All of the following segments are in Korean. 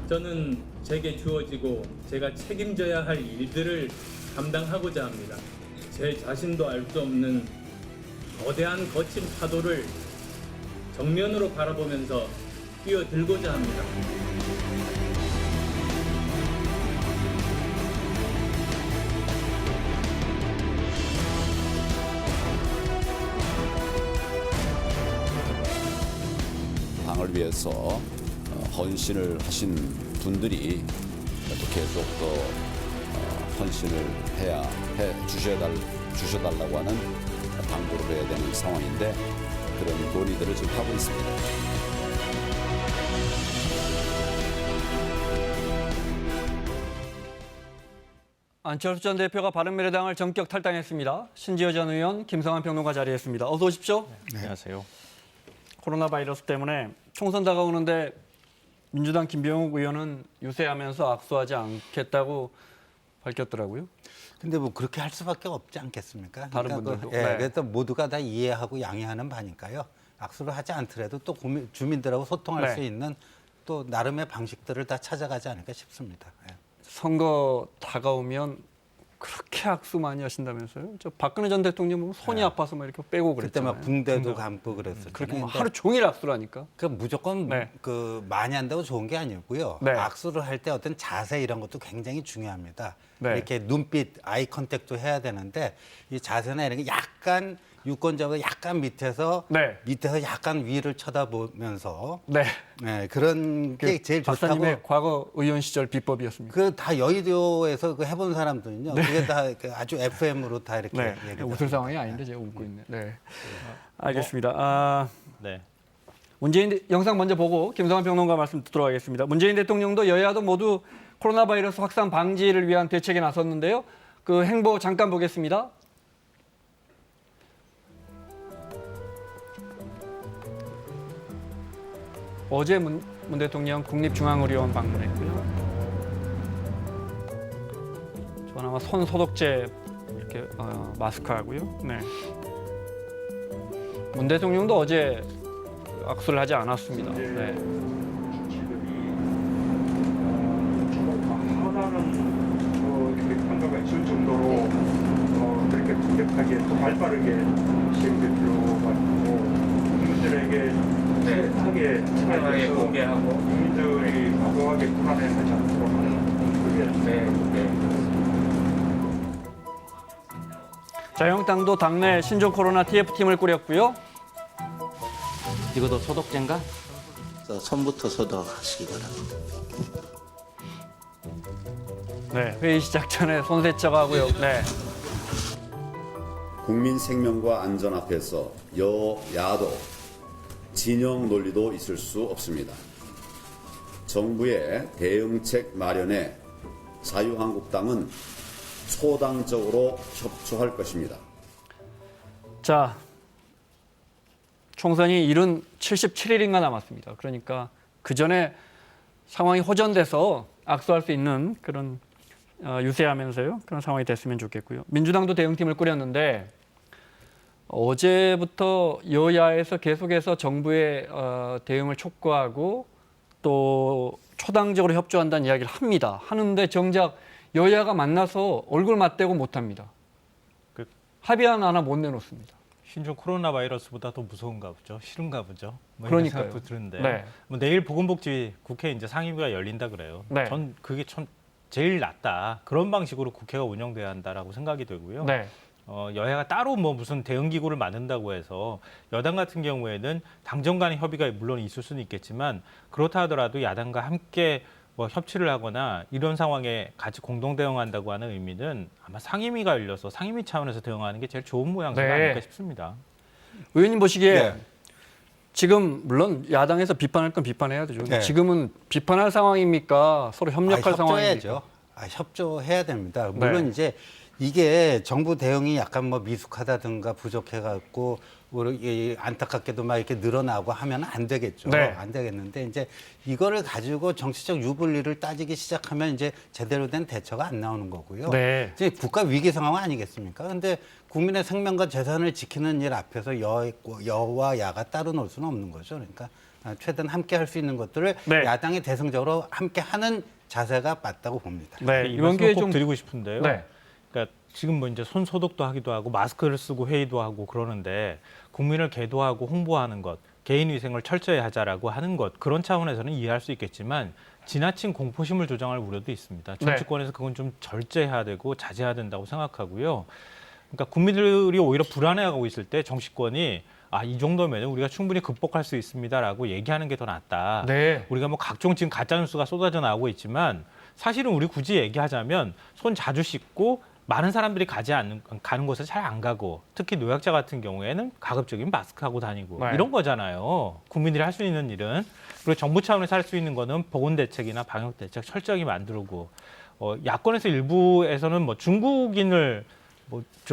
저는 제게 주어지고 제가 책임져야 할 일들을 감당하고자 합니다. 제 자신도 알 수 없는 거대한 거친 파도를 정면으로 바라보면서 뛰어들고자 합니다. 당을 위해서 헌신을 하신 분들이 또 계속 또 헌신을 해 주셔달라고 하는 당부를 해야 되는 상황인데 그런 논의들을 지금 하고 있습니다. 안철수 전 대표가 바른미래당을 전격 탈당했습니다. 신지어 전 의원, 김성환 평론가 자리했습니다. 어서 오십시오. 네. 안녕하세요. 코로나 바이러스 때문에 총선 다가오는데 민주당 김병욱 의원은 유세하면서 악수하지 않겠다고 밝혔더라고요. 근데 뭐 그렇게 할 수밖에 없지 않겠습니까? 다른 그러니까 분들도. 네. 네. 그래서 모두가 다 이해하고 양해하는 바니까요. 악수를 하지 않더라도 또 주민들하고 소통할 네. 수 있는 또 나름의 방식들을 다 찾아가지 않을까 싶습니다. 네. 선거 다가오면 그렇게 악수 많이 하신다면서요? 저 박근혜 전 대통령 보면 손이 아파서 막 이렇게 빼고 그때 그랬잖아요. 막 붕대도 감고 그랬었잖아요. 그렇게 막 근데 하루 종일 악수라니까. 그 무조건 네. 그 많이 한다고 좋은 게 아니고요. 네. 악수를 할 때 어떤 자세 이런 것도 굉장히 중요합니다. 네. 이렇게 눈빛, 아이 컨택도 해야 되는데 이 자세나 이런 게 약간 유권자보다 약간 밑에서 약간 위를 쳐다보면서 네. 네, 그런 게 제일 좋다고. 박사님의 과거 의원 시절 비법이었습니다. 그 다 여의도에서 그 해본 사람들은요. 그게 다 아주 FM으로 다 이렇게 네. 얘기를 웃을 상황이 아닌데 제가 웃고 있네. 네. 알겠습니다. 네. 영상 먼저 보고 김성환 평론가 말씀 듣도록 하겠습니다. 문재인 대통령도 여야도 모두 코로나 바이러스 확산 방지를 위한 대책에 나섰는데요. 그 행보 잠깐 보겠습니다. 어제 문 대통령 국립중앙의료원 방문했고요. 저 아마 손 소독제 이렇게 마스크하고요. 네. 문 대통령도 어제 악수를 하지 않았습니다. 네. 하나는 이렇게 평가가 있을 정도로 그렇게 강력하게 또 발빠르게 시행될 필요가 있고 국민들에게 하게 공개하고 국민들이 과도하게 불안해하지 않도록 하는 그게 자유한국당도 당내 신종 코로나 TF팀을 꾸렸고요. 이것도 소독제인가? 손부터 소독하시기 바랍니다. 네, 회의 시작 전에 손 세척하고요. 네. 국민 생명과 안전 앞에서 여야도 진영 논리도 있을 수 없습니다. 정부의 대응책 마련에 자유한국당은 초당적으로 협조할 것입니다. 자, 총선이 77일인가 남았습니다. 그러니까 그 전에 상황이 호전돼서 악수할 수 있는 그런 유세하면서요. 그런 상황이 됐으면 좋겠고요. 민주당도 대응팀을 꾸렸는데 어제부터 여야에서 계속해서 정부의 대응을 촉구하고 또 초당적으로 협조한다는 이야기를 합니다. 하는데 정작 여야가 만나서 얼굴 맞대고 못합니다. 합의안 하나 못 내놓습니다. 신종 코로나 바이러스보다 더 무서운가 보죠. 싫은가 보죠. 뭐 그러니까요. 이런 생각도 드는데. 네. 뭐 내일 보건복지 국회 이제 상임위가 열린다 그래요. 네. 전 그게 참 제일 낫다. 그런 방식으로 국회가 운영돼야 한다라고 생각이 들고요. 네. 여야가 따로 뭐 무슨 대응 기구를 만든다고 해서 여당 같은 경우에는 당정 간의 협의가 물론 있을 수는 있겠지만 그렇다 하더라도 야당과 함께 뭐 협치를 하거나 이런 상황에 같이 공동 대응한다고 하는 의미는 아마 상임위가 열려서 상임위 차원에서 대응하는 게 제일 좋은 모양새가 네. 아닐까 싶습니다. 의원님 보시기에 네. 지금 물론 야당에서 비판할 건 비판해야 되죠. 근데 네. 지금은 비판할 상황입니까? 서로 협력할 상황입니까? 협조해야죠. 협조해야 됩니다. 물론 네. 이제 이게 정부 대응이 약간 뭐 미숙하다든가 부족해갖고 우리 안타깝게도 막 이렇게 늘어나고 하면 안 되겠죠. 네. 안 되겠는데 이제 이거를 가지고 정치적 유불리를 따지기 시작하면 이제 제대로 된 대처가 안 나오는 거고요. 네. 이제 국가 위기 상황 아니겠습니까? 근데 국민의 생명과 재산을 지키는 일 앞에서 여와 야가 따로 놀 수는 없는 거죠. 그러니까 최대한 함께 할 수 있는 것들을 네. 야당이 대승적으로 함께 하는 자세가 맞다고 봅니다. 네, 이 이번 말씀을 기회에 꼭 좀 드리고 싶은데요. 네. 그러니까 지금 뭐 이제 손 소독도 하기도 하고 마스크를 쓰고 회의도 하고 그러는데 국민을 계도하고 홍보하는 것, 개인 위생을 철저히 하자라고 하는 것 그런 차원에서는 이해할 수 있겠지만 지나친 공포심을 조장할 우려도 있습니다. 정치권에서 그건 좀 절제해야 되고 자제해야 된다고 생각하고요. 그러니까 국민들이 오히려 불안해하고 있을 때 정치권이 이 정도면 우리가 충분히 극복할 수 있습니다라고 얘기하는 게 더 낫다. 네. 우리가 뭐 각종 지금 가짜 뉴스가 쏟아져 나오고 있지만 사실은 우리 굳이 얘기하자면 손 자주 씻고 많은 사람들이 가는 곳에 잘 안 가고 특히 노약자 같은 경우에는 가급적이면 마스크하고 다니고 네. 이런 거잖아요. 국민들이 할 수 있는 일은. 그리고 정부 차원에서 할 수 있는 거는 보건대책이나 방역대책 철저히 만들고 야권에서 일부에서는 뭐 중국인을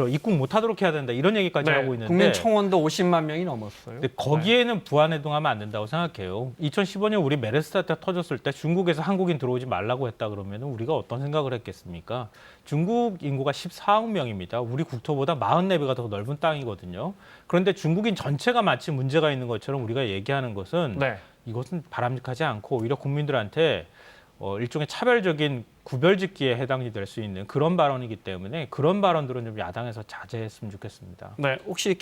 입국 못하도록 해야 된다 이런 얘기까지 하고 있는데 국민 청원도 50만 명이 넘었어요. 근데 거기에는 부안해동하면 안 된다고 생각해요. 2015년 우리 메르스 사태 터졌을 때 중국에서 한국인 들어오지 말라고 했다 그러면 우리가 어떤 생각을 했겠습니까? 중국 인구가 14억 명입니다. 우리 국토보다 44배가 더 넓은 땅이거든요. 그런데 중국인 전체가 마치 문제가 있는 것처럼 우리가 얘기하는 것은 네. 이것은 바람직하지 않고 오히려 국민들한테 일종의 차별적인 구별짓기에 해당이 될 수 있는 그런 발언이기 때문에 그런 발언들은 좀 야당에서 자제했으면 좋겠습니다. 네, 혹시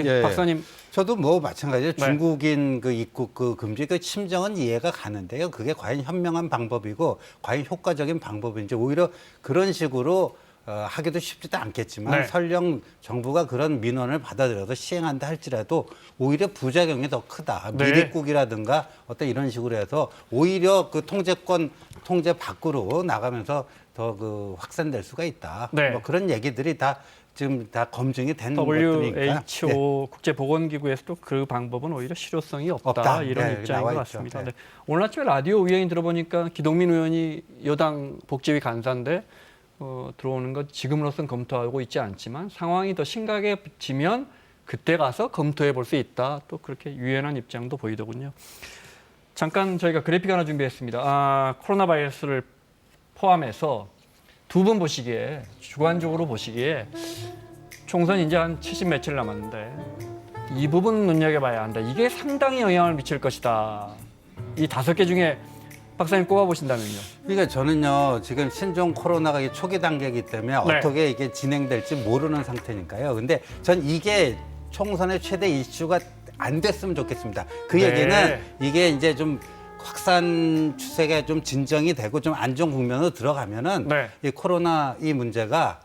예. 박사님. 저도 뭐 마찬가지로 네. 중국인 그 입국 그 금지 그 심정은 이해가 가는데요. 그게 과연 현명한 방법이고 과연 효과적인 방법인지 오히려 그런 식으로 하기도 쉽지도 않겠지만 네. 설령 정부가 그런 민원을 받아들여서 시행한다 할지라도 오히려 부작용이 더 크다. 네. 미립국이라든가 어떤 이런 식으로 해서 오히려 그 통제 밖으로 나가면서 더 그 확산될 수가 있다. 네. 뭐 그런 얘기들이 다 지금 다 검증이 된 것들이니까. WHO 국제보건기구에서도 그 방법은 오히려 실효성이 없다. 이런 네, 입장인 나와 것 있죠. 같습니다. 네. 네. 오늘 아침에 라디오 의원이 들어보니까 기동민 의원이 여당 복지위 간사인데 들어오는 것 지금으로선 검토하고 있지 않지만 상황이 더 심각해지면 그때 가서 검토해 볼 수 있다. 또 그렇게 유연한 입장도 보이더군요. 잠깐 저희가 그래픽 하나 준비했습니다. 코로나 바이러스를 포함해서 두 분 보시기에 주관적으로 보시기에 총선 이제 한 70 며칠 남았는데 이 부분 눈여겨봐야 한다. 이게 상당히 영향을 미칠 것이다. 이 5개 중에 박사님 꼽아보신다면요. 그러니까 저는요 지금 신종 코로나가 이 초기 단계이기 때문에 네. 어떻게 이게 진행될지 모르는 상태니까요. 근데 전 이게 총선의 최대 이슈가 안 됐으면 좋겠습니다. 그 네. 얘기는 이게 이제 좀 확산 추세가 좀 진정이 되고 좀 안정 국면으로 들어가면은 네. 이 코로나 이 문제가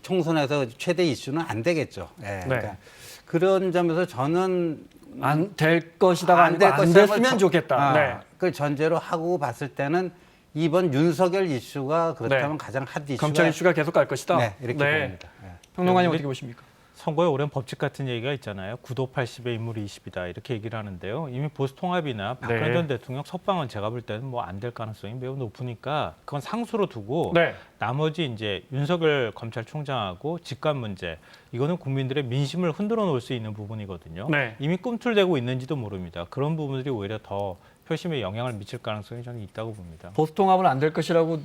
총선에서 최대 이슈는 안 되겠죠. 예, 그러니까 그런 점에서 저는 안 될 것이다가 아니고 안 것이라고 됐으면 좋겠다. 네. 그걸 전제로 하고 봤을 때는 이번 윤석열 이슈가 그렇다면 네. 가장 핫 이슈가 검찰 이슈가 계속 갈 것이다. 네, 이렇게 봅니다. 예. 평론가님 네, 어떻게 보십니까? 선거에 오랜 법칙 같은 얘기가 있잖아요. 구도 80에 인물이 20이다 이렇게 얘기를 하는데요. 이미 보수통합이나 박근혜 네. 전 대통령 석방은 제가 볼 때는 뭐 안 될 가능성이 매우 높으니까 그건 상수로 두고 네. 나머지 이제 윤석열 검찰총장하고 직관 문제 이거는 국민들의 민심을 흔들어 놓을 수 있는 부분이거든요. 네. 이미 꿈틀대고 있는지도 모릅니다. 그런 부분들이 오히려 더 표심에 영향을 미칠 가능성이 저는 있다고 봅니다. 보수통합은 안 될 것이라고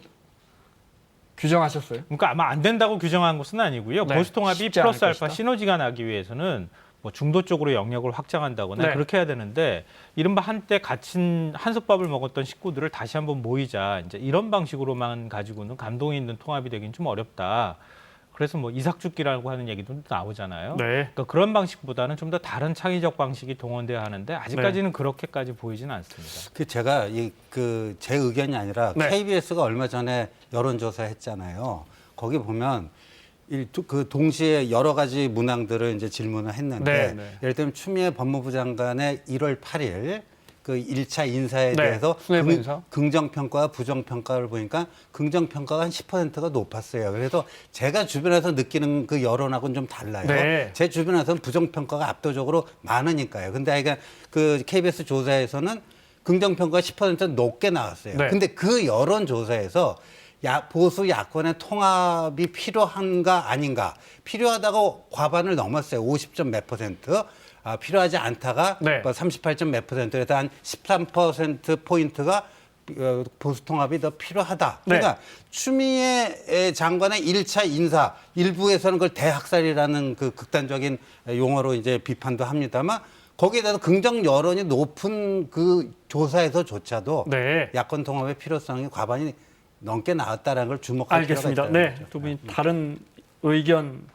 규정하셨어요? 그러니까 아마 안 된다고 규정한 것은 아니고요. 네, 보수통합이 쉽지 않을 플러스 알파 것이다. 시너지가 나기 위해서는 뭐 중도 쪽으로 영역을 확장한다거나 네. 그렇게 해야 되는데 이른바 한때 갇힌 한솥밥을 먹었던 식구들을 다시 한번 모이자 이제 이런 방식으로만 가지고는 감동이 있는 통합이 되긴 좀 어렵다. 그래서 뭐 이삭죽기라고 하는 얘기도 나오잖아요. 네. 그러니까 그런 방식보다는 좀 더 다른 창의적 방식이 동원돼야 하는데 아직까지는 그렇게까지 보이지는 않습니다. 그 제가 제 의견이 아니라 네. KBS가 얼마 전에 여론조사 했잖아요. 거기 보면 그 동시에 여러 가지 문항들을 이제 질문을 했는데 네, 네. 예를 들면 추미애 법무부 장관의 1월 8일 그 1차 인사에 네, 대해서 수뇌부 인사. 긍정평가와 부정평가를 보니까 긍정평가가 한 10%가 높았어요. 그래서 제가 주변에서 느끼는 그 여론하고는 좀 달라요. 네. 제 주변에서는 부정평가가 압도적으로 많으니까요. 근데 그러니까 그 KBS 조사에서는 긍정평가가 10% 높게 나왔어요. 네. 근데 그 여론조사에서 보수 야권의 통합이 필요한가 아닌가 필요하다고 과반을 넘었어요. 50점 몇 %. 필요하지 않다가 네. 38점 몇 %에서 한 13%포인트가 보수 통합이 더 필요하다. 네. 그러니까 추미애 장관의 1차 인사 일부에서는 그걸 대학살이라는 그 극단적인 용어로 이제 비판도 합니다만 거기에 대해서 긍정 여론이 높은 그 조사에서조차도 네. 야권 통합의 필요성이 과반이 넘게 나왔다는 걸 주목할 알겠습니다. 필요가 있다는 네, 거죠. 두 분이 다른 의견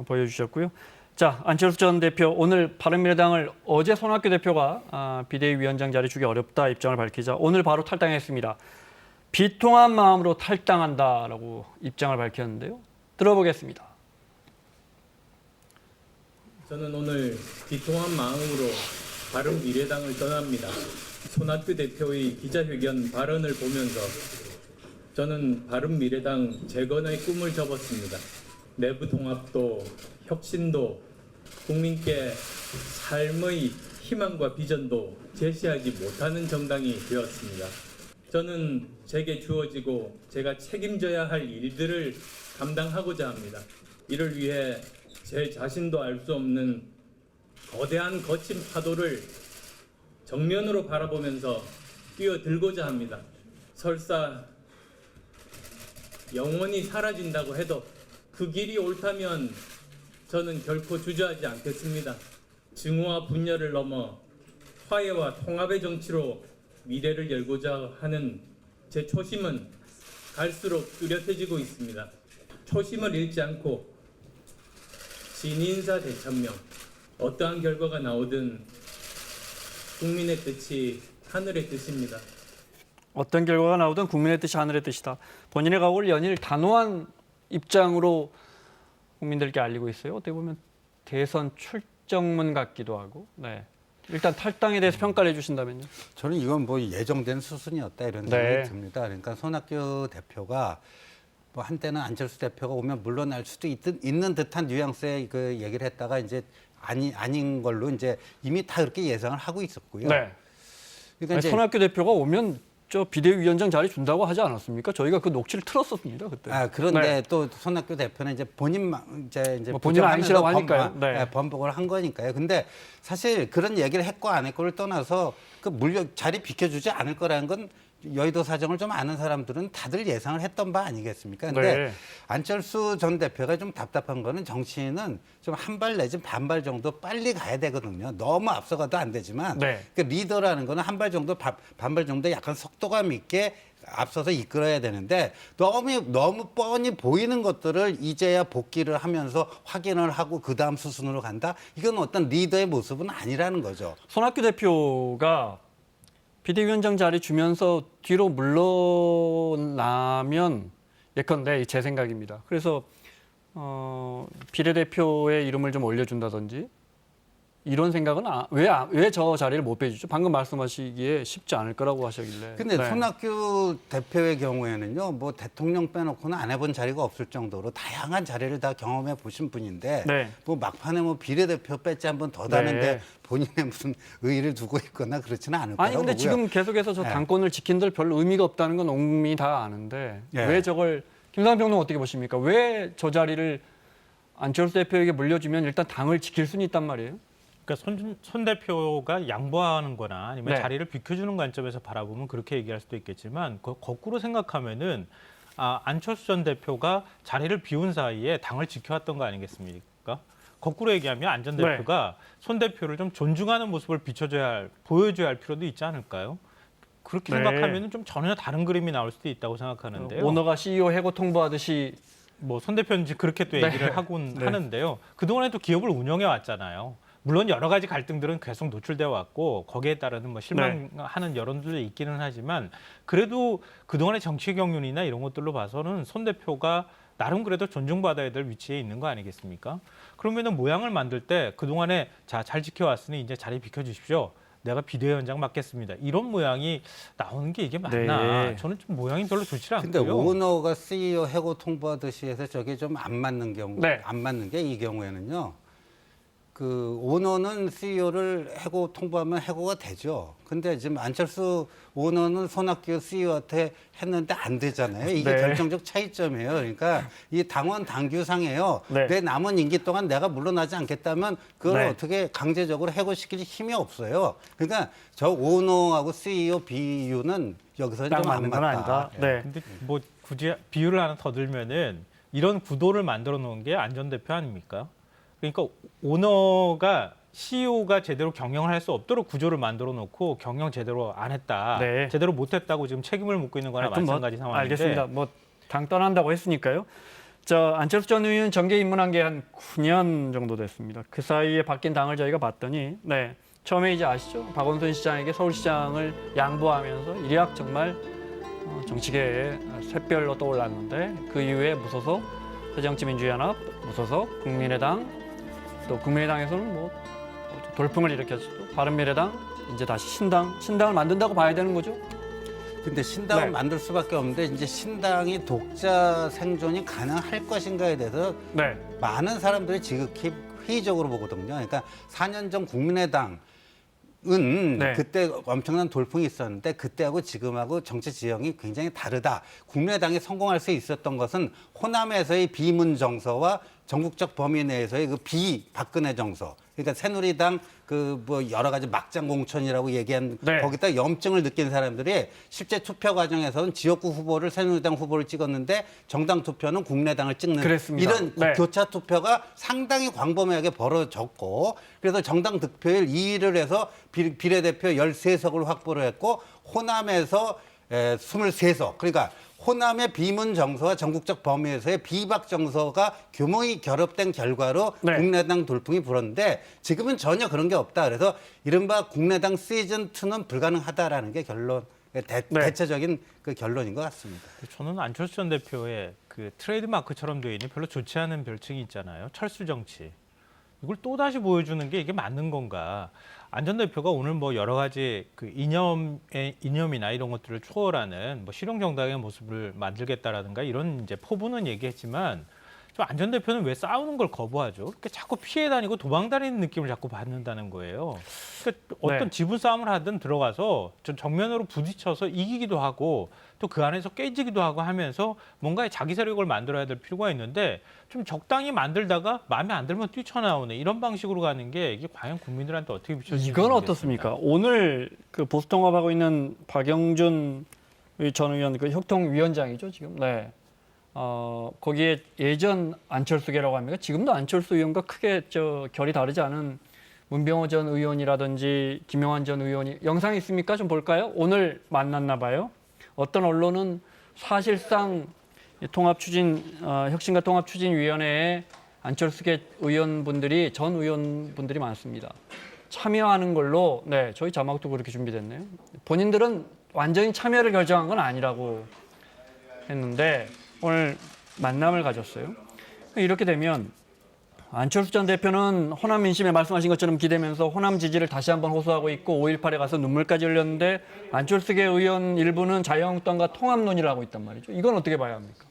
보여주셨고요. 자, 안철수 전 대표 오늘 바른미래당을 어제 손학규 대표가 비대위원장 자리 주기 어렵다 입장을 밝히자 오늘 바로 탈당했습니다. 비통한 마음으로 탈당한다라고 입장을 밝혔는데요. 들어보겠습니다. 저는 오늘 비통한 마음으로 바른미래당을 떠납니다. 손학규 대표의 기자회견 발언을 보면서 저는 바른미래당 재건의 꿈을 접었습니다. 내부 통합도 혁신도 국민께 삶의 희망과 비전도 제시하지 못하는 정당이 되었습니다. 저는 제게 주어지고 제가 책임져야 할 일들을 감당하고자 합니다. 이를 위해 제 자신도 알 수 없는 거대한 거친 파도를 정면으로 바라보면서 뛰어들고자 합니다. 설사 영원히 사라진다고 해도 그 길이 옳다면 저는 결코 주저하지 않겠습니다. 증오와 분열을 넘어 화해와 통합의 정치로 미래를 열고자 하는 제 초심은 갈수록 뚜렷해지고 있습니다. 초심을 잃지 않고 신인사 대천명, 어떠한 결과가 나오든 국민의 뜻이 하늘의 뜻입니다. 어떤 결과가 나오든 국민의 뜻이 하늘의 뜻이다. 본인의 각오를 연일 단호한 입장으로 국민들께 알리고 있어요. 어떻게 보면 대선 출정문 같기도 하고. 네. 일단 탈당에 대해서 평가를 해주신다면요. 저는 이건 뭐 예정된 수순이었다 이런 생각이 듭니다. 그러니까 손학규 대표가 뭐 한때는 안철수 대표가 오면 물러날 수도 있는 듯한 뉘앙스의 그 얘기를 했다가 이제 아닌 걸로 이제 이미 다 그렇게 예상을 하고 있었고요. 네. 그러니까 이제 손학규 대표가 오면 저 비대위원장 자리 준다고 하지 않았습니까? 저희가 그 녹취를 틀었었습니다 그때. 그런데 네. 또 손학규 대표는 이제 이제 뭐 본인은 아니시라고 하니까요. 네. 번복을 한 거니까요. 근데 사실 그런 얘기를 했고 안 했고를 떠나서 그 자리 비켜주지 않을 거라는 건 여의도 사정을 좀 아는 사람들은 다들 예상을 했던 바 아니겠습니까? 근데 네. 안철수 전 대표가 좀 답답한 거는 정치인은 좀 한 발 내지 반발 정도 빨리 가야 되거든요. 너무 앞서가도 안 되지만 네. 그 리더라는 거는 한 발 정도 반발 정도 약간 속도감 있게 앞서서 이끌어야 되는데 너무 뻔히 보이는 것들을 이제야 복귀를 하면서 확인을 하고 그 다음 수순으로 간다. 이건 어떤 리더의 모습은 아니라는 거죠. 손학규 대표가 비대위원장 자리 주면서 뒤로 물러나면 예컨대 제 생각입니다. 그래서 비례대표의 이름을 좀 올려준다든지 이런 생각은 왜 저 자리를 못 빼주죠? 방금 말씀하시기에 쉽지 않을 거라고 하시길래. 근데 네. 손학규 대표의 경우에는요, 뭐 대통령 빼놓고는 안 해본 자리가 없을 정도로 다양한 자리를 다 경험해 보신 분인데, 네. 뭐 막판에 뭐 비례대표 뺐지 한 번 더 다는데 네. 본인의 무슨 의의를 두고 있거나 그렇지는 않을 거라고 아니 근데 보고요. 지금 계속해서 저 네. 당권을 지킨들 별로 의미가 없다는 건 옥미 다 아는데 네. 왜 저걸 김상현 평론 어떻게 보십니까? 왜 저 자리를 안철수 대표에게 물려주면 일단 당을 지킬 수는 있단 말이에요? 그러니까 손 대표가 양보하는 거나 아니면 네. 자리를 비켜주는 관점에서 바라보면 그렇게 얘기할 수도 있겠지만 거꾸로 생각하면은 안철수 전 대표가 자리를 비운 사이에 당을 지켜왔던 거 아니겠습니까? 거꾸로 얘기하면 안 전 대표가 손 대표를 좀 존중하는 모습을 보여줘야 할 필요도 있지 않을까요? 그렇게 네. 생각하면 좀 전혀 다른 그림이 나올 수도 있다고 생각하는데요. 오너가 CEO 해고 통보하듯이 뭐 손 대표는 이제 그렇게 또 얘기를 네. 하곤 네. 하는데요. 그동안에도 기업을 운영해 왔잖아요. 물론 여러 가지 갈등들은 계속 노출되어 왔고 거기에 따르는 뭐 실망하는 여론들도 있기는 하지만 그래도 그동안의 정치 경륜이나 이런 것들로 봐서는 손 대표가 나름 그래도 존중받아야 될 위치에 있는 거 아니겠습니까? 그러면은 모양을 만들 때 그동안에 잘 지켜왔으니 이제 자리 비켜주십시오. 내가 비대위원장 맡겠습니다. 이런 모양이 나오는 게 이게 맞나? 네. 저는 좀 모양이 별로 좋지 근데 않고요. 오너가 CEO 해고 통보하듯이 해서 저게 좀 안 맞는 경우, 네. 안 맞는 게 이 경우에는요. 그 오너는 CEO를 해고 통보하면 해고가 되죠. 근데 지금 안철수 오너는 손학규 CEO한테 했는데 안 되잖아요. 이게 네. 결정적 차이점이에요. 그러니까 이 당원 당규상에요. 네. 내 남은 임기 동안 내가 물러나지 않겠다면 그걸 네. 어떻게 강제적으로 해고시킬 힘이 없어요. 그러니까 저 오너하고 CEO 비유는 여기서 딱 좀 안 맞는 건 맞다. 아니다. 네. 근데 뭐 굳이 비유를 하나 더 들면은 이런 구도를 만들어 놓은 게 안 전 대표 아닙니까? 그러니까 오너가 CEO가 제대로 경영을 할 수 없도록 구조를 만들어 놓고 경영 제대로 안 했다, 네. 제대로 못 했다고 지금 책임을 묻고 있는 거나 하여튼 마찬가지 상황인데. 알겠습니다. 뭐 당 떠난다고 했으니까요. 안철수 전 의원 정계 입문한 게 한 9년 정도 됐습니다. 그 사이에 바뀐 당을 저희가 봤더니 처음에 이제 아시죠? 박원순 시장에게 서울시장을 양보하면서 일약 정말 정치계의 샛별로 떠올랐는데 그 이후에 무소속 새정치민주연합, 무소속 국민의당, 또 국민의당에서는 뭐 돌풍을 일으켰죠. 바른미래당, 이제 다시 신당을 만든다고 봐야 되는 거죠. 근데 신당을 네. 만들 수밖에 없는데 이제 신당이 독자 생존이 가능할 것인가에 대해서 네. 많은 사람들이 지극히 회의적으로 보거든요. 그러니까 4년 전 국민의당은 네. 그때 엄청난 돌풍이 있었는데 그때하고 지금하고 정치 지형이 굉장히 다르다. 국민의당이 성공할 수 있었던 것은 호남에서의 비문 정서와 전국적 범위 내에서의 그 비박근혜 정서. 그러니까 새누리당 그 뭐 여러 가지 막장 공천이라고 얘기한 네. 거기다 염증을 느낀 사람들이 실제 투표 과정에서는 지역구 후보를 새누리당 후보를 찍었는데 정당 투표는 국민의당을 찍는 그랬습니다. 이런 네. 교차 투표가 상당히 광범위하게 벌어졌고 그래서 정당 득표율 2위를 해서 비례대표 13석을 확보를 했고 호남에서 23석 그러니까 호남의 비문 정서와 전국적 범위에서의 비박 정서가 규모히 결합된 결과로 네. 국민의당 돌풍이 불었는데 지금은 전혀 그런 게 없다. 그래서 이른바 국민의당 시즌 2는 불가능하다라는 게 결론, 대체적인 그 결론인 것 같습니다. 저는 안철수 전 대표의 그 트레이드 마크처럼 되어 있는 별로 좋지 않은 별칭이 있잖아요. 철수 정치. 이걸 또 다시 보여주는 게 이게 맞는 건가? 안 전 대표가 오늘 뭐 여러 가지 그 이념이나 이런 것들을 초월하는 뭐 실용 정당의 모습을 만들겠다라든가 이런 이제 포부는 얘기했지만 안 전 대표는 왜 싸우는 걸 거부하죠? 그러니까 자꾸 피해 다니고 도망 다니는 느낌을 자꾸 받는다는 거예요. 그러니까 어떤 지분 싸움을 하든 들어가서 정면으로 부딪혀서 이기기도 하고 또 그 안에서 깨지기도 하고 하면서 뭔가의 자기 세력을 만들어야 될 필요가 있는데 좀 적당히 만들다가 마음에 안 들면 뛰쳐나오는 이런 방식으로 가는 게 이게 과연 국민들한테 어떻게 비춰질지 이건 모르겠습니다. 어떻습니까? 오늘 그 보수통합하고 있는 박영준 전 의원 그 협통위원장이죠 지금. 네. 거기에 예전 안철수계라고 합니까? 지금도 안철수 의원과 크게 결이 다르지 않은 문병호 전 의원이라든지 김용환 전 의원이 영상이 있습니까? 좀 볼까요? 오늘 만났나 봐요. 어떤 언론은 사실상 혁신과 통합추진위원회에 안철수계 의원분들이 전 의원분들이 많습니다. 참여하는 걸로 저희 자막도 그렇게 준비됐네요. 본인들은 완전히 참여를 결정한 건 아니라고 했는데 오늘 만남을 가졌어요. 이렇게 되면 안철수 전 대표는 호남 민심에 말씀하신 것처럼 기대면서 호남 지지를 다시 한번 호소하고 있고 5.18에 가서 눈물까지 흘렸는데 안철수계 의원 일부는 자유한국당과 통합론이라고 하고 있단 말이죠. 이건 어떻게 봐야 합니까?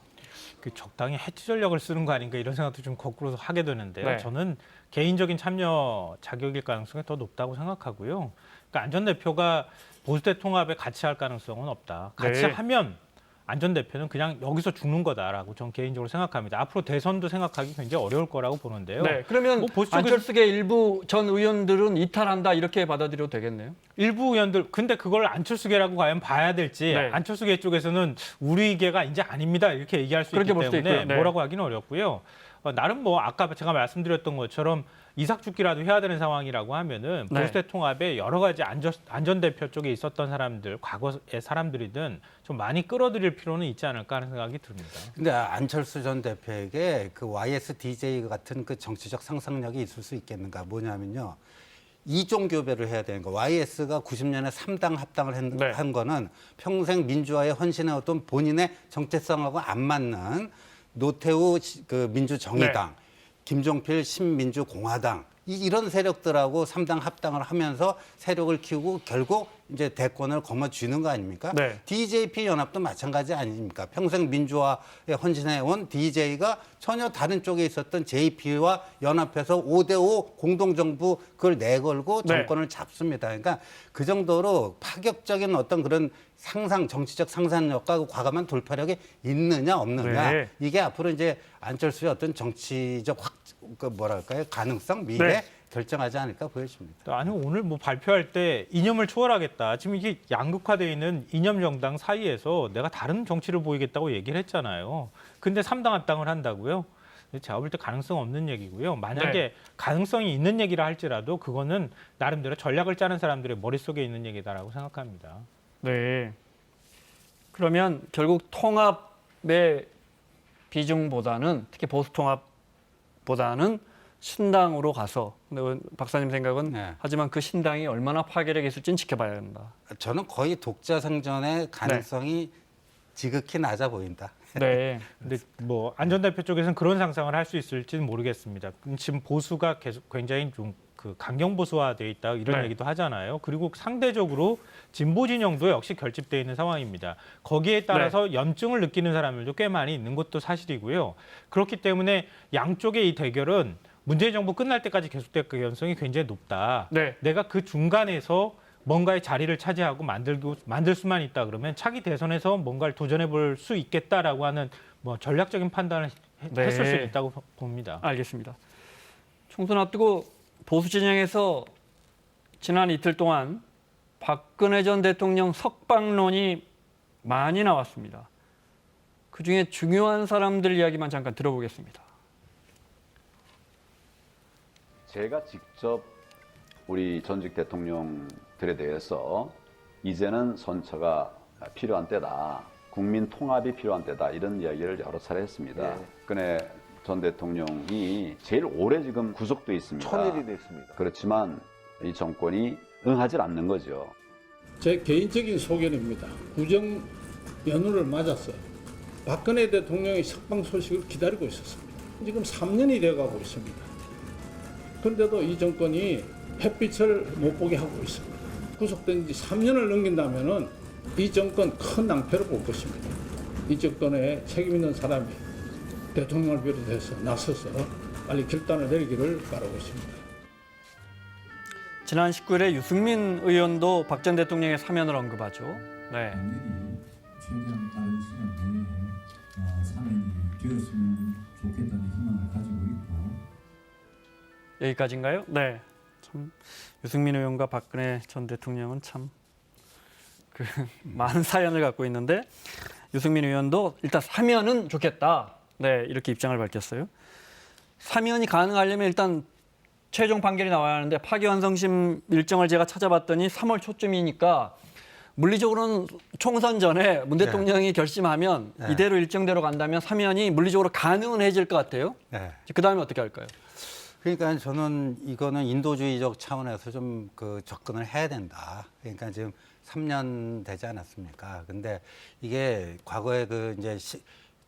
그 적당히 해치 전략을 쓰는 거 아닌가 이런 생각도 좀 거꾸로 하게 되는데요. 네. 저는 개인적인 참여 자격일 가능성이 더 높다고 생각하고요. 그러니까 안 전 대표가 보수대 통합에 같이 할 가능성은 없다. 같이 네. 하면 안 전 대표는 그냥 여기서 죽는 거다라고 저는 개인적으로 생각합니다. 앞으로 대선도 생각하기 굉장히 어려울 거라고 보는데요. 네, 그러면 뭐 보수 쪽에서- 안철수계 일부 전 의원들은 이탈한다 이렇게 받아들여도 되겠네요. 일부 의원들 근데 그걸 안철수계라고 과연 봐야 될지 네. 안철수계 쪽에서는 우리계가 이제 아닙니다 이렇게 얘기할 수 그렇게 있기 볼 수도 때문에 있고요. 네. 뭐라고 하기는 어렵고요. 나름 뭐 아까 제가 말씀드렸던 것처럼 이삭 죽기라도 해야 되는 상황이라고 하면은 네. 보수대 통합에 여러 가지 안 전 대표 쪽에 있었던 사람들 과거의 사람들이든 좀 많이 끌어들일 필요는 있지 않을까 하는 생각이 듭니다. 근데 안철수 전 대표에게 그 YSDJ 같은 그 정치적 상상력이 있을 수 있겠는가? 뭐냐면요. 이종 교배를 해야 되는 거. YS가 90년에 3당 합당을 네. 한 거는 평생 민주화에 헌신해왔던 본인의 정체성하고 안 맞는 노태우 그 민주정의당, 김종필 신민주공화당 이런 세력들하고 3당 합당을 하면서 세력을 키우고 결국 이제 대권을 거머쥐는 거 아닙니까? 네. DJP 연합도 마찬가지 아닙니까? 평생 민주화에 헌신해온 DJ가 전혀 다른 쪽에 있었던 JP와 연합해서 5대5 공동정부 그걸 내걸고 네. 정권을 잡습니다. 그러니까 그 정도로 파격적인 어떤 그런 정치적 상상력과 과감한 돌파력이 있느냐 없느냐 네. 이게 앞으로 이제 안철수의 어떤 정치적 가능성 미래 네. 결정하지 않을까 보여집니다. 아니 오늘 뭐 발표할 때 이념을 초월하겠다. 지금 이게 양극화되어 있는 이념 정당 사이에서 내가 다른 정치를 보이겠다고 얘기를 했잖아요. 근데 3당 합당을 한다고요? 제가 볼 때 가능성 없는 얘기고요. 만약에 네. 가능성이 있는 얘기라 할지라도 그거는 나름대로 전략을 짜는 사람들의 머릿속에 있는 얘기다라고 생각합니다. 네. 그러면 결국 통합의 비중보다는 특히 보수 통합보다는 신당으로 가서 근데 박사님 생각은 네. 하지만 그 신당이 얼마나 파괴력이 있을지는 지켜봐야 한다. 저는 거의 독자 생존의 가능성이 지극히 낮아 보인다. 네. 근데 뭐 안전대표 쪽에서는 그런 상상을 할 수 있을지는 모르겠습니다. 지금 보수가 계속 굉장히 좀 그 강경 보수화돼 있다 이런 네. 얘기도 하잖아요. 그리고 상대적으로 진보 진영도 역시 결집돼 있는 상황입니다. 거기에 따라서 염증을 느끼는 사람들도 꽤 많이 있는 것도 사실이고요. 그렇기 때문에 양쪽의 이 대결은 문재인 정부 끝날 때까지 계속될 가능성이 굉장히 높다. 네. 내가 그 중간에서 뭔가의 자리를 차지하고 만들 수만 있다 그러면 차기 대선에서 뭔가를 도전해 볼 수 있겠다라고 하는 뭐 전략적인 판단을 네. 했을 수 있다고 봅니다. 알겠습니다. 총선 앞두고 보수 진영에서 지난 이틀 동안 박근혜 전 대통령 석방론이 많이 나왔습니다. 그중에 중요한 사람들 이야기만 잠깐 들어보겠습니다. 제가 직접 우리 전직 대통령들에 대해서 이제는 선처가 필요한 때다. 국민 통합이 필요한 때다. 이런 이야기를 여러 차례 했습니다. 박근혜 전 대통령이 제일 오래 지금 구속돼 있습니다. 1000일이 됐습니다. 그렇지만 이 정권이 응하지 않는 거죠. 제 개인적인 소견입니다. 구정 연휴를 맞았어요. 박근혜 대통령의 석방 소식을 기다리고 있었습니다. 지금 3년이 돼가고 있습니다. 그런데도 이 정권이 햇빛을 못 보게 하고 있습니다. 구속된 지 3년을 넘긴다면은 이 정권 큰 낭패를 볼 것입니다. 이 정권에 책임 있는 사람이 대통령을 비롯해서 나서서 빨리 결단을 내리기를 바라고 있습니다. 지난 19일에 유승민 의원도 박 전 대통령의 사면을 언급하죠. 네. 최대한 빠른 시간 내에 사면이 되었으면 좋겠다는 희망을 가지고 있고. 여기까지인가요? 네. 참 유승민 의원과 박근혜 전 대통령은 참 많은 사연을 갖고 있는데 유승민 의원도 일단 사면은 좋겠다. 네, 이렇게 입장을 밝혔어요. 사면이 가능하려면 일단 최종 판결이 나와야 하는데 파기환송심 일정을 제가 찾아봤더니 3월 초쯤이니까 물리적으로는 총선 전에 문 대통령이 결심하면 이대로 일정대로 간다면 사면이 물리적으로 가능은 해질 것 같아요. 네. 그다음에 어떻게 할까요? 그러니까 저는 이거는 인도주의적 차원에서 좀 접근을 해야 된다. 그러니까 지금 3년 되지 않았습니까? 근데 이게 과거에 이제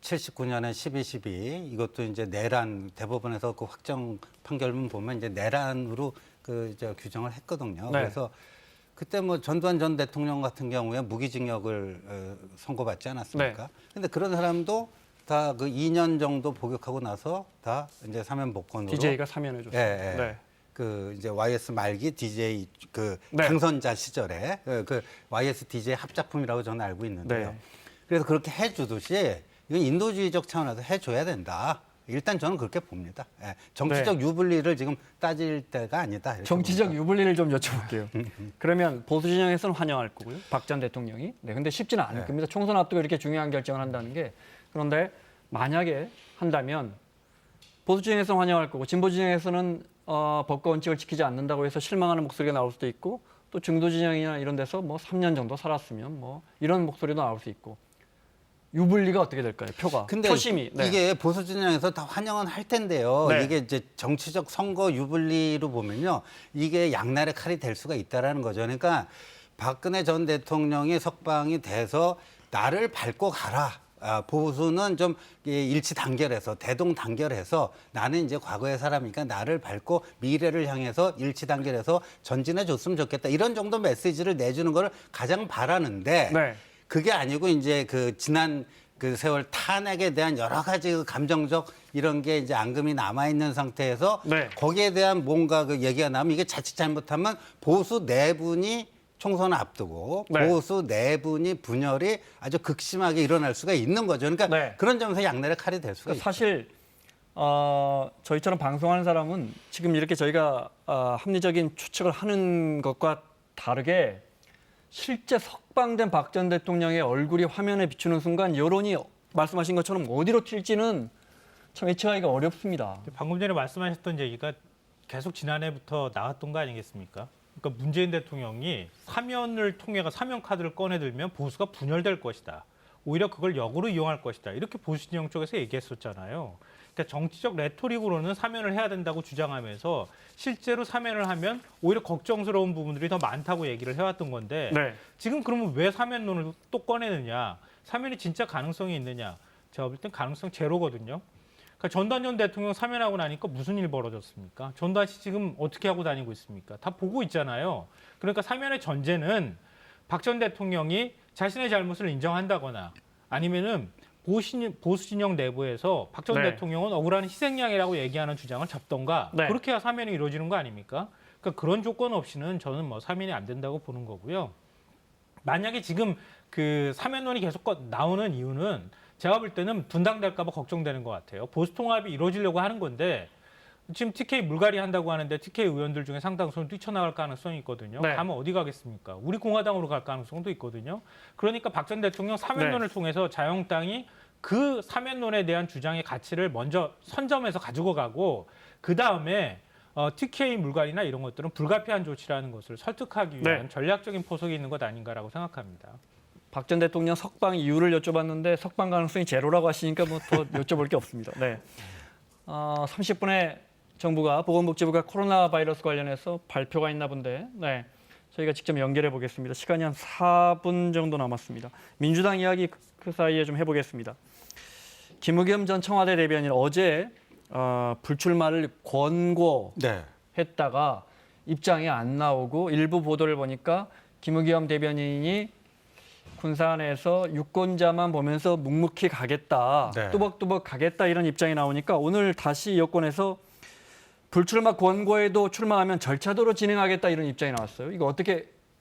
79년에 12.12 이것도 이제 내란 대법원에서 그 확정 판결문 보면 이제 내란으로 규정을 했거든요. 네. 그래서 그때 뭐 전두환 전 대통령 같은 경우에 무기징역을 선고받지 않았습니까? 네. 근데 그런 사람도 다 2년 정도 복역하고 나서 다 이제 사면 복권으로 DJ가 사면해 줬어요. 예, 예. 네. 이제 YS 말기 DJ 네. 당선자 시절에 그 YS DJ 합작품이라고 저는 알고 있는데요. 네. 그래서 그렇게 해주듯이 이건 인도주의적 차원에서 해줘야 된다. 일단 저는 그렇게 봅니다. 예. 정치적 유불리를 지금 따질 때가 아니다. 이렇게 정치적 봅니다. 유불리를 좀 여쭤볼게요. 그러면 보수 진영에서는 환영할 거고요. 박 전 대통령이. 네, 근데 쉽지는 않을 겁니다. 총선 앞두고 이렇게 중요한 결정을 한다는 게. 그런데 만약에 한다면 보수 진영에서는 환영할 거고 진보 진영에서는 법과 원칙을 지키지 않는다고 해서 실망하는 목소리가 나올 수도 있고 또 중도 진영이나 이런 데서 뭐 3년 정도 살았으면 뭐 이런 목소리도 나올 수 있고. 유불리가 어떻게 될까요? 근데 표심이. 네. 이게 보수 진영에서 다 환영은 할 텐데요. 네. 이게 이제 정치적 선거 유불리로 보면요, 이게 양날의 칼이 될 수가 있다라는 거죠. 그러니까 박근혜 전 대통령이 석방이 돼서 나를 밟고 가라. 보수는 좀 일치 단결해서 대동 단결해서 나는 이제 과거의 사람이니까 나를 밟고 미래를 향해서 일치 단결해서 전진해 줬으면 좋겠다. 이런 정도 메시지를 내주는 걸 가장 바라는데 네. 그게 아니고 이제 그 지난 그 세월 탄핵에 대한 여러 가지 그 감정적 이런 게 이제 앙금이 남아 있는 상태에서 네. 거기에 대한 뭔가 그 얘기가 나오면 이게 자칫 잘못하면 보수 내분이 총선을 앞두고 네. 보수 내분이 분열이 아주 극심하게 일어날 수가 있는 거죠. 그러니까 네. 그런 점에서 양날의 칼이 될 수가 있죠. 사실 저희처럼 방송하는 사람은 지금 이렇게 저희가 합리적인 추측을 하는 것과 다르게 실제 석방된 박 전 대통령의 얼굴이 화면에 비추는 순간 여론이 말씀하신 것처럼 어디로 튈지는 참 예측하기가 어렵습니다. 방금 전에 말씀하셨던 얘기가 계속 지난해부터 나왔던 거 아니겠습니까? 그러니까 문재인 대통령이 사면을 통해서 사면 카드를 꺼내들면 보수가 분열될 것이다. 오히려 그걸 역으로 이용할 것이다. 이렇게 보수 진영 쪽에서 얘기했었잖아요. 그러니까 정치적 레토릭으로는 사면을 해야 된다고 주장하면서 실제로 사면을 하면 오히려 걱정스러운 부분들이 더 많다고 얘기를 해왔던 건데 네. 지금 그러면 왜 사면론을 또 꺼내느냐? 사면이 진짜 가능성이 있느냐? 제가 볼 땐 가능성 제로거든요. 그러니까 전두환 전 대통령 사면하고 나니까 무슨 일 벌어졌습니까? 전두환 씨 지금 어떻게 하고 다니고 있습니까? 다 보고 있잖아요. 그러니까 사면의 전제는 박 전 대통령이 자신의 잘못을 인정한다거나 아니면은 보수 진영 내부에서 박 전 네. 대통령은 억울한 희생양이라고 얘기하는 주장을 접던가 네. 그렇게 해야 사면이 이루어지는 거 아닙니까? 그러니까 그런 조건 없이는 저는 뭐 사면이 안 된다고 보는 거고요. 만약에 지금 그 사면론이 계속 나오는 이유는 제가 볼 때는 분당될까 봐 걱정되는 것 같아요. 보수 통합이 이루어지려고 하는 건데 지금 TK 물갈이 한다고 하는데 TK 의원들 중에 상당수는 뛰쳐나갈 가능성이 있거든요. 네. 가면 어디 가겠습니까? 우리 공화당으로 갈 가능성도 있거든요. 그러니까 박 전 대통령 사면론을 통해서 자유한국당이 그 사면론에 대한 주장의 가치를 먼저 선점해서 가지고 가고 그다음에 TK 물갈이나 이런 것들은 불가피한 조치라는 것을 설득하기 위한 전략적인 포석이 있는 것 아닌가라고 생각합니다. 박 전 대통령 석방 이유를 여쭤봤는데 석방 가능성이 제로라고 하시니까 뭐 더 여쭤볼 게 없습니다. 네. 30분에 정부가 보건복지부가 코로나 바이러스 관련해서 발표가 있나 본데 저희가 직접 연결해 보겠습니다. 시간이 한 4분 정도 남았습니다. 민주당 이야기 그 사이에 좀 해보겠습니다. 김의겸 전 청와대 대변인 어제 불출마를 권고했다가 입장이 안 나오고 일부 보도를 보니까 김의겸 대변인이 군산에서 유권자만 보면서 묵묵히 가겠다, 뚜벅뚜벅 가겠다 이런 입장이 나오니까 오늘 다시 여권에서 불출마 권고에도 출마하면 절차대로 진행하겠다 이런 입장이 나왔어요. 이거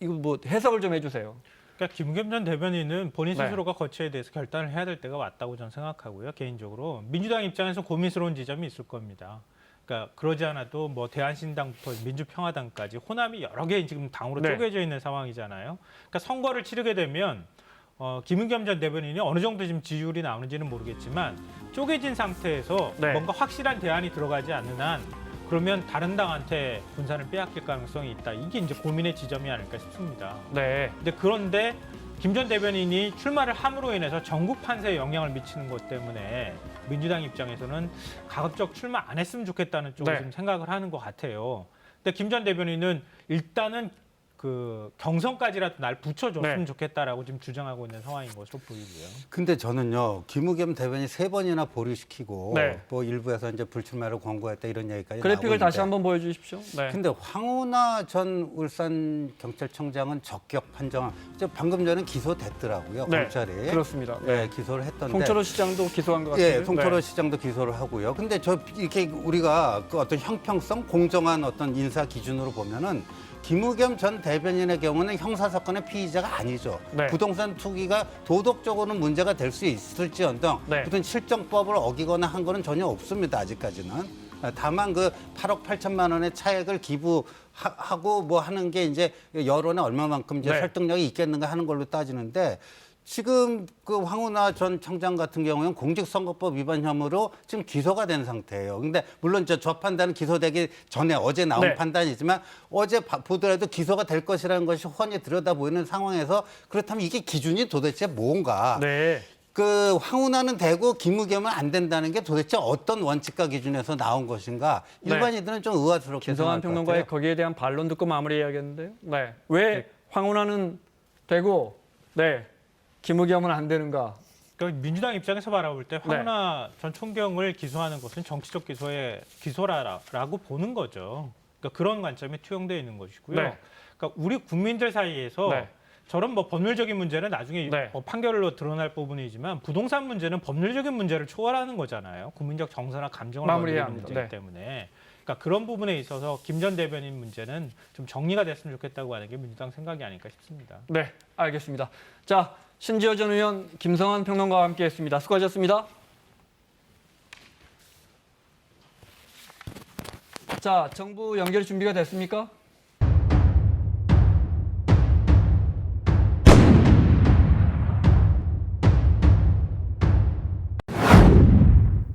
뭐 해석을 좀 해주세요. 그러니까 김의겸 전 대변인은 본인 스스로가 거취에 대해서 결단을 해야 될 때가 왔다고 저는 생각하고요. 개인적으로 민주당 입장에서 고민스러운 지점이 있을 겁니다. 그러니까 그러지 않아도 뭐 대한신당부터 민주평화당까지 호남이 여러 개 지금 당으로 쪼개져 있는 상황이잖아요. 그러니까 선거를 치르게 되면 김의겸 전 대변인이 어느 정도 지금 지지율이 나오는지는 모르겠지만 쪼개진 상태에서 뭔가 확실한 대안이 들어가지 않는 한 그러면 다른 당한테 군산을 빼앗길 가능성이 있다. 이게 이제 고민의 지점이 아닐까 싶습니다. 그런데 김 전 대변인이 출마를 함으로 인해서 전국 판세에 영향을 미치는 것 때문에 민주당 입장에서는 가급적 출마 안 했으면 좋겠다는 쪽으로 좀 생각을 하는 것 같아요. 근데 김 전 대변인은 일단은 그 경선까지라도 날 붙여줬으면 좋겠다라고 지금 주장하고 있는 상황인 것으로 보이고요. 근데 저는요, 김의겸 대변인 3번이나 보류시키고 뭐 일부에서 이제 불출마를 권고했다 이런 얘기까지 그래픽을 나오고 다시 한번 보여주십시오. 근데 황운하 전 울산 경찰청장은 적격 판정, 방금 전에 기소됐더라고요. 검찰이. 그렇습니다. 기소를 했던데. 송철호 시장도 기소한 것 같아요. 송철호 시장도 기소를 하고요. 근데 이렇게 우리가 그 어떤 형평성, 공정한 어떤 인사 기준으로 보면은 김의겸 전 대변인의 경우는 형사사건의 피의자가 아니죠. 부동산 투기가 도덕적으로는 문제가 될 수 있을지언정 무슨 실정법을 어기거나 한 거는 전혀 없습니다. 아직까지는. 다만 그 8억 8천만 원의 차액을 기부하고 뭐 하는 게 이제 여론에 얼마만큼 이제 설득력이 있겠는가 하는 걸로 따지는데 지금 그 황운하 전 청장 같은 경우는 공직선거법 위반 혐의로 지금 기소가 된 상태예요. 근데 물론 저 판단은 기소되기 전에 어제 나온 판단이지만 어제 보더라도 기소가 될 것이라는 것이 훤히 들여다 보이는 상황에서 그렇다면 이게 기준이 도대체 뭔가? 그 황운하는 되고 김의겸은 안 된다는 게 도대체 어떤 원칙과 기준에서 나온 것인가? 일반인들은 좀 의아스럽게 김성환 평론가의 거기에 대한 반론 듣고 마무리해야겠는데요. 왜 황운하는 되고 김의겸은 안 되는가? 그러니까 민주당 입장에서 바라볼 때 황운하 전 총경을 기소하는 것은 정치적 기소라고 보는 거죠. 그러니까 그런 관점이 투영되어 있는 것이고요. 네. 그러니까 우리 국민들 사이에서 네. 저런 뭐 법률적인 문제는 나중에 네. 판결로 드러날 부분이지만 부동산 문제는 법률적인 문제를 초월하는 거잖아요. 국민적 정서나 감정을 마무리해야 건드리는 합니다. 문제이기 때문에. 그러니까 그런 부분에 있어서 김 전 대변인 문제는 좀 정리가 됐으면 좋겠다고 하는 게 민주당 생각이 아닐까 싶습니다. 네, 알겠습니다. 자, 신지어 전 의원, 김성환 평론가와 함께했습니다. 수고하셨습니다. 자, 정부 연결 준비가 됐습니까?